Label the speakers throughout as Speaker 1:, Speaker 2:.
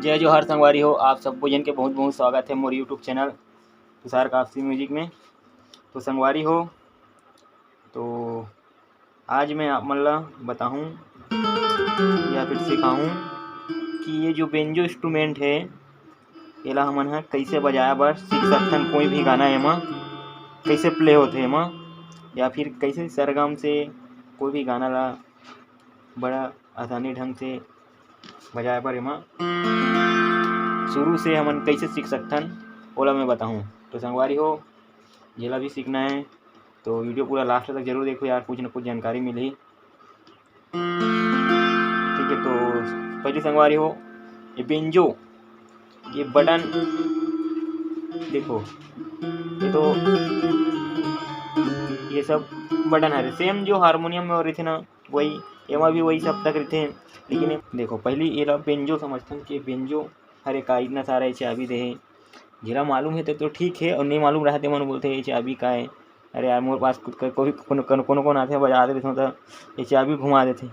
Speaker 1: जय जोहार संगवारी हो। आप सबको जन के बहुत बहुत स्वागत है मोर यूट्यूब चैनल तुषार काफसी म्यूजिक में। तो संगवारी हो, तो आज मैं आप मन ला बताऊँ या फिर सिखाऊँ कि ये जो बेंजो इंस्ट्रूमेंट है एला हमन ह कैसे बजाया बर सीख सकथन। कोई भी गाना एमा कैसे प्ले होथे एमा, या फिर कैसे सरगम से कोई भी गाना ला बड़ा आसानी ढंग से बजाए बर एमा शुरू से हमन कैसे सीख सकथन ओला मैं बताऊँ। तो संगवारी हो, जेला भी सीखना है तो वीडियो पूरा लास्ट तक जरूर देखो यार, कुछ न कुछ जानकारी मिलही। ठीक है, तो पहली संगवारी हो, ये बेंजो ये बटन देखो, ये तो ये सब बटन है सेम जो हारमोनियम में रही थे ना, वही एमा भी वही सब तक रहते। लेकिन देखो पहली ये बेंजो समझथन कि बेंजो हरे का इतना सारा चाबी दे है। जिला मालूम है तो ठीक है, और नहीं मालूम रहते मन बोलते ये चाबी का है। अरे यार मोर पास कोई कौन आते बजा देते तो ये चाबी घुमा देते।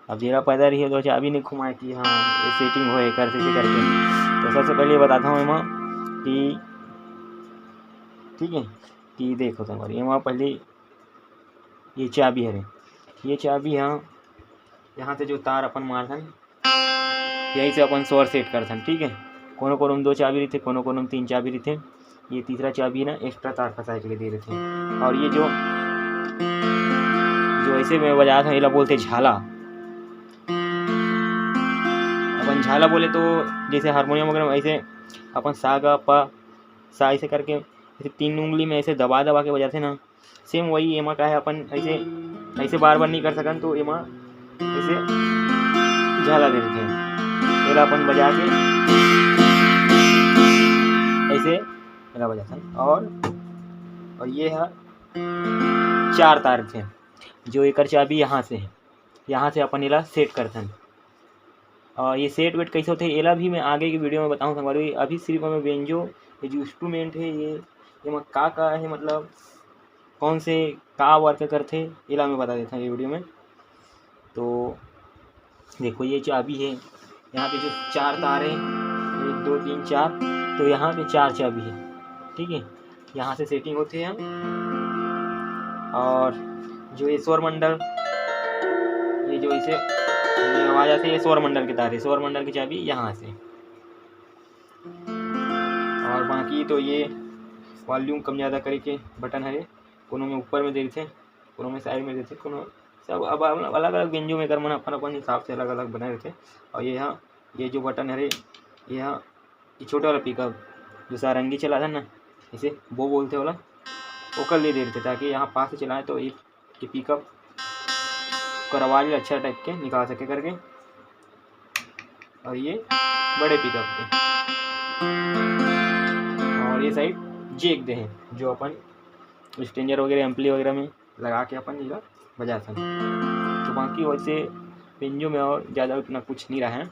Speaker 1: अब जिला पैदा रही है तो चाबी नहीं घुमाए कि हाँ ये सेटिंग हो कर करके। तो सबसे पहले बताता हूँ एमा कि ठीक है कि देखो संगवारी एमा पहले ये चाबी है, ये चाबी हाँ यहाँ से जो तार अपन मारथन यही से अपन स्वर सेट करथन। ठीक है, कोनो कोनो में 2 चाबी रहते, कोनो कोनो में 3 चाबी रहते। ये तीसरा चाबी ना एक्स्ट्रा तार फंसा के दे रहते। और ये जो ऐसे में बजाया था ये बोलते झाला। अपन झाला बोले तो जैसे हारमोनियम वगैरह में ऐसे अपन सा गा पा सा ऐसे करके ऐसे 3 उंगली में ऐसे दबा के बजाते ना, सेम वही एमा का है। अपन ऐसे बार बार नहीं कर सकन तो एमा ऐसे झाला दे देते हैं। पहला अपन बजा के ऐसे पहला बजाता। और ये है 4 तार थे जो एक चाबी यहाँ से है, यहाँ से अपन इला सेट करथन। और ये सेट वेट कैसे होते एला भी मैं आगे की वीडियो में बताऊँ संगवारी। अभी सिर्फ हमें बेंजो ये जो इंस्ट्रूमेंट है ये का है, मतलब कौन से का वर्क करते एला मैं बता देता हूँ ये वीडियो में। तो देखो ये चाबी है, यहाँ पे जो 4 तार है 1 2 3 4, तो यहाँ पे 4 चाबी है। ठीक है, यहाँ से सेटिंग होती है। और जो ये स्वर मंडल ये जो इसे आवाज आती है ये स्वर मंडल की तार है, स्वर मंडल की चाबी यहाँ से। और बाकी तो ये वॉल्यूम कम ज़्यादा करे के बटन है, कोनो में ऊपर में दे देते, कोनो में साइड में देते, कोनो सब अब अलग अलग बेंजो में कर मन अपन अपन हिसाब से अलग अलग बना रहते। और ये यहाँ ये जो बटन है ये यहाँ ये छोटा वाला पिकअप जो सारंगी चला था ना, इसे वो बोलते वाला वो कर ले दे रहे थे, ताकि यहाँ पास से चलाएं तो ये पिकअप कर आवाज अच्छा टाइप के निकाल सके करके। और ये बड़े पिकअप के, और ये साइड जेक दे हैं जो अपन स्टेंजर वगैरह एम्पली वगैरह में लगा के अपन ये बजा सकते। तो बाकी वैसे बेंजो में और ज़्यादा उतना कुछ नहीं रहा है,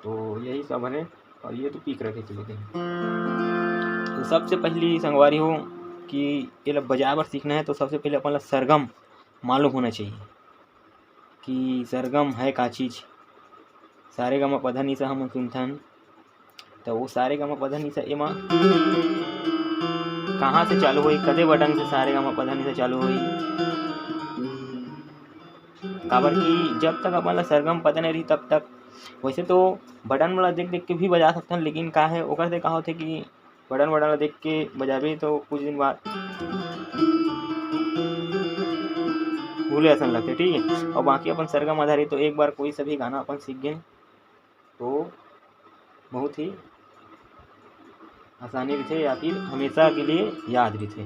Speaker 1: तो यही सब है। और ये तो पीक रखे चले थे। तो सबसे पहली संगवारी हो कि ये बजा बर सीखना है तो सबसे पहले अपन सरगम मालूम होना चाहिए कि सरगम है का चीज़। सारे गामा पधा निसा हम सुनथन, तो वो सारे गामा पधा निसा एमा कहाँ से चालू हुई, कदे बटन से सारे गामा पधा निसा चालू हुई। काबर कि जब तक अपन सरगम पता नहीं रही तब तक वैसे तो बटन वाला देख देख के भी बजा सकथन, लेकिन का है ओकर से का होथे कि बटन वाला देख के बजाबे तो कुछ दिन बाद भूले ऐसा लगते। ठीक है, और बाकी अपन सरगम आधारित तो एक बार कोई सभी गाना अपन सीख गए तो बहुत ही आसानी रहते, या फिर हमेशा के लिए याद रहते।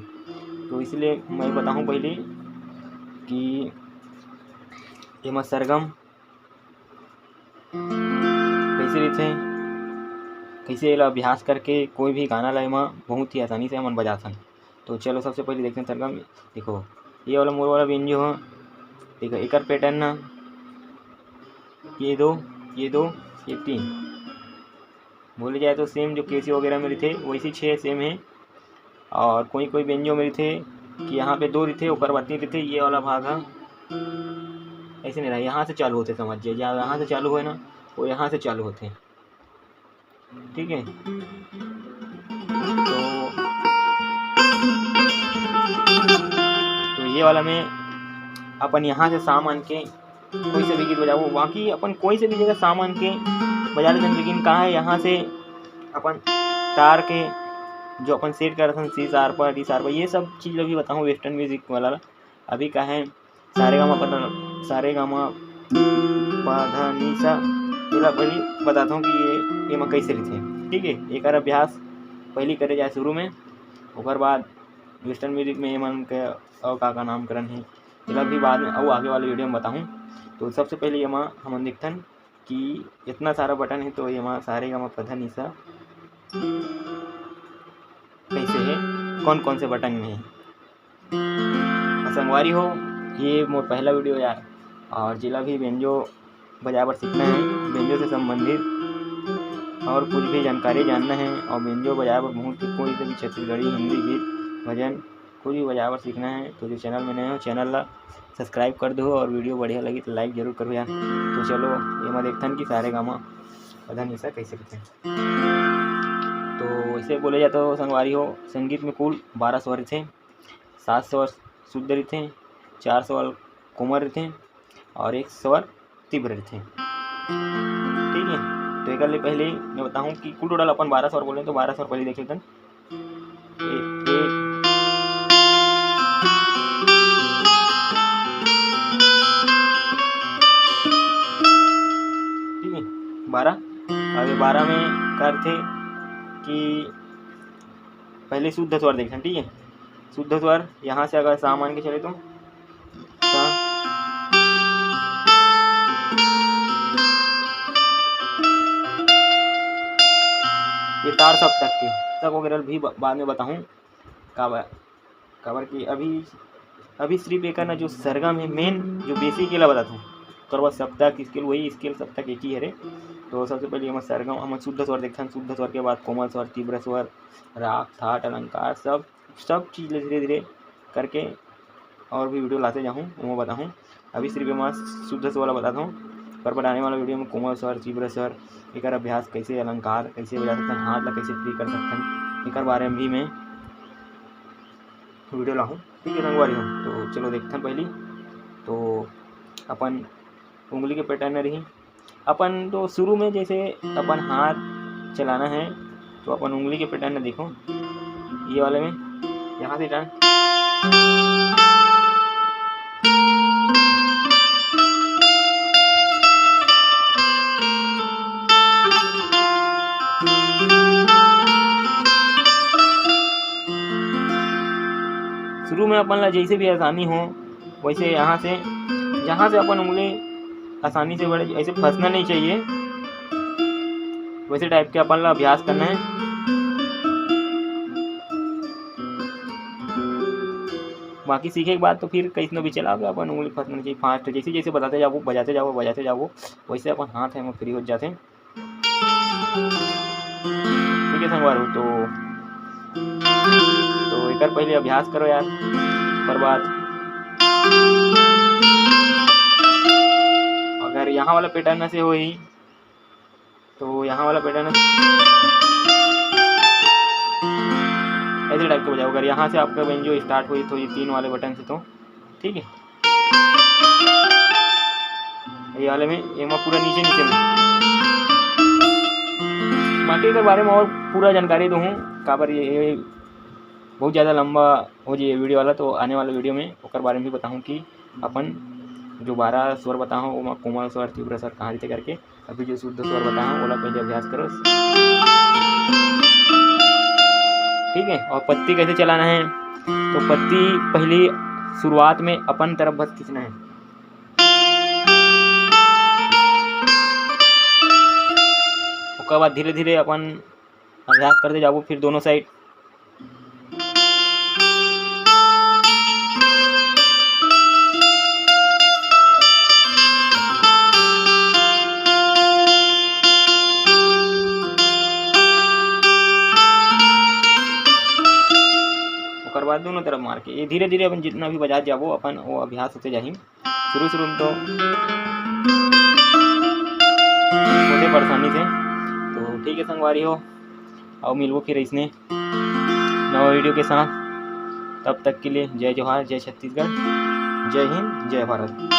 Speaker 1: तो इसलिए मैं बताऊं पहले कि एमा सरगम कैसे रहते, कैसे एला अभ्यास करके कोई भी गाना ला एमा बहुत ही आसानी से हमन बजा सकन। तो चलो सबसे पहले देखते हैं सरगम। देखो ये वाला मोर वाला बेंजो है, देखो एक पैटर्न ना ये 2 ये 3 बोले जाए तो सेम जो केसी वगैरह में रहते वैसे 6 सेम है। और कोई कोई बेंजो में रहते कि यहाँ पे 2 रहते ऊपर बात नहीं रहते, ये वाला भाग है ऐसे नहीं रहा, यहाँ से चालू होते समझिए, जहाँ यहाँ से चालू है ना वो यहाँ से चालू होते। ठीक है। तो ये वाला में अपन यहाँ से सामान के कोई से भी गीत बजाओ, बाकी अपन कोई से भी जगह सामान के बजा लेते हैं, लेकिन कहाँ है यहाँ से अपन तार के जो अपन सेट कर रहे थे सी शार्प पर डी शार्प पर, ये सब चीज़ अभी बताऊँ वेस्टर्न म्यूजिक वाला। अभी का है सारेगामा पा धा नी सा, पहले बताता हूँ कि ये मैं कैसे रही थे। ठीक है, एक बार अभ्यास पहली करे जाए शुरू में, उसके बाद वेस्टर्न म्यूजिक में मन के और का नामकरण है चला भी बाद में और आगे वाले वीडियो में बताऊँ। तो सबसे पहले ये माँ हम देखथन कि इतना सारा बटन है, तो ये माँ सारेगामा पा धा नी सा कैसे है, कौन कौन से बटन में है। संगवारी हो, ये मोर पहला वीडियो यार, और जिला भी बेंजो बजावर सीखना है, बेंजो से संबंधित और कुछ भी जानकारी जानना है, और बेंजो बजावर बहुत कोई से भी छत्तीसगढ़ी हिंदी गीत भजन कोई भी बजावर सीखना है, तो जो चैनल में नए हो चैनल ला सब्सक्राइब कर दो, और वीडियो बढ़िया लगी तो लाइक जरूर करो यार। तो चलो ये मैं देखथन कि सारेगामा पा धा नी सा कैसे करते हैं। तो इसे बोले जाते हो संगवारी हो, संगीत में कुल 12 स्वर थे, 7 स्वर शुद्ध रहते, 4 स्वर कोमल रहते और 1 स्वर तीव्र रहते। ठीक है, तो एक पहले मैं बताऊँ कि कुल टोटल अपन 12 स्वर बोले, तो 12 स्वर पहले देख लेते हैं। ठीक है, 12। अभी 12 में करते कि पहले शुद्ध स्वर देखते हैं। ठीक है, शुद्ध स्वर यहाँ से अगर सा मान के चले तो सा, ये तार सब तक के सब वगैरह भी बाद में बताऊँ काबर कि अभी सिर्फ एक ना जो सरगम है मेन जो बेसिक केला बताता हूँ, करवा सप्तक स्केल वही स्केल सप्तक एक ही है रे। तो सबसे पहले हम सरगम हम शुद्ध स्वर देखते हैं, शुद्ध स्वर के बाद कोमल स्वर, तीव्र स्वर, राग, ठाट, अलंकार, सब चीज़ धीरे धीरे करके और भी वीडियो लाते जाऊँ वो बताऊँ। अभी सिर्फ मैं शुद्ध स्वर वाला बताता हूँ, पर बनाने वाला वीडियो में कोमल स्वर, तीव्र स्वर, एक अभ्यास कैसे अलंकार कैसे बजा सकते हैं, हाथ ला कैसे फ्री कर सकते हैं, एक बारे में भी मैं वीडियो लाऊँ। ठीक है संगवारी हो, तो चलो देखते हैं। पहली तो अपन उंगली के पैटर्न रही अपन, तो शुरू में जैसे अपन हाथ चलाना है तो अपन उंगली के पैटर्न देखो, ये वाले में यहाँ से टर्न, शुरू में अपन ला जैसे भी आसानी हो वैसे यहाँ से जहाँ से अपन उंगली आसानी से बढ़े, ऐसे फंसना नहीं चाहिए, वैसे टाइप के अपन ला अभ्यास करना है। बाकी सीखे के बाद तो फिर कैसे भी चलाओगे अपन, उंगली फंसना चाहिए, फास्ट जैसे जैसे बताते जाओ बजाते जाओ वैसे अपन हाथ है फ्री हो जाते हैं। ठीक है संगवार हो, तो एक पहले अभ्यास करो यार, पर बाद अगर यहाँ वाला पैटर्न से हो ही तो यहाँ वाला पैटर्न ऐसे टाइप के बजाओ। अगर यहाँ से आपका बेंजो स्टार्ट हुई तो ये 3 वाले बटन से, तो ठीक है ये वाले में ये मैं पूरा नीचे में बाकी के बारे में और पूरा जानकारी दूँ काबर ये बहुत ज़्यादा लंबा हो जाए वीडियो वाला, तो आने वाले वीडियो में उसके बारे में भी बताऊँ कि अपन जो 12 स्वर बताऊँ वो मैं कोमल स्वर, तीव्र स्वर कहाँ रीते करके, अभी जो शुद्ध स्वर बताऊँ वो पहले अभ्यास करो। ठीक है, और पत्ती कैसे चलाना है, तो पत्ती पहली शुरुआत में अपन तरफ बस खींचना है, उसके बाद धीरे धीरे अपन अभ्यास करते जाओ फिर दोनों साइड। उसके बाद दोनों तरफ मार के ये धीरे धीरे अपन जितना भी बजा जाबो अपन वो अभ्यास होते जाही। शुरू में तो मुझे परेशानी से, तो ठीक है संगवारी हो, और मिलबो फिर इसने नवा वीडियो के साथ। तब तक के लिए जय जोहार, जय छत्तीसगढ़, जय हिंद, जय भारत।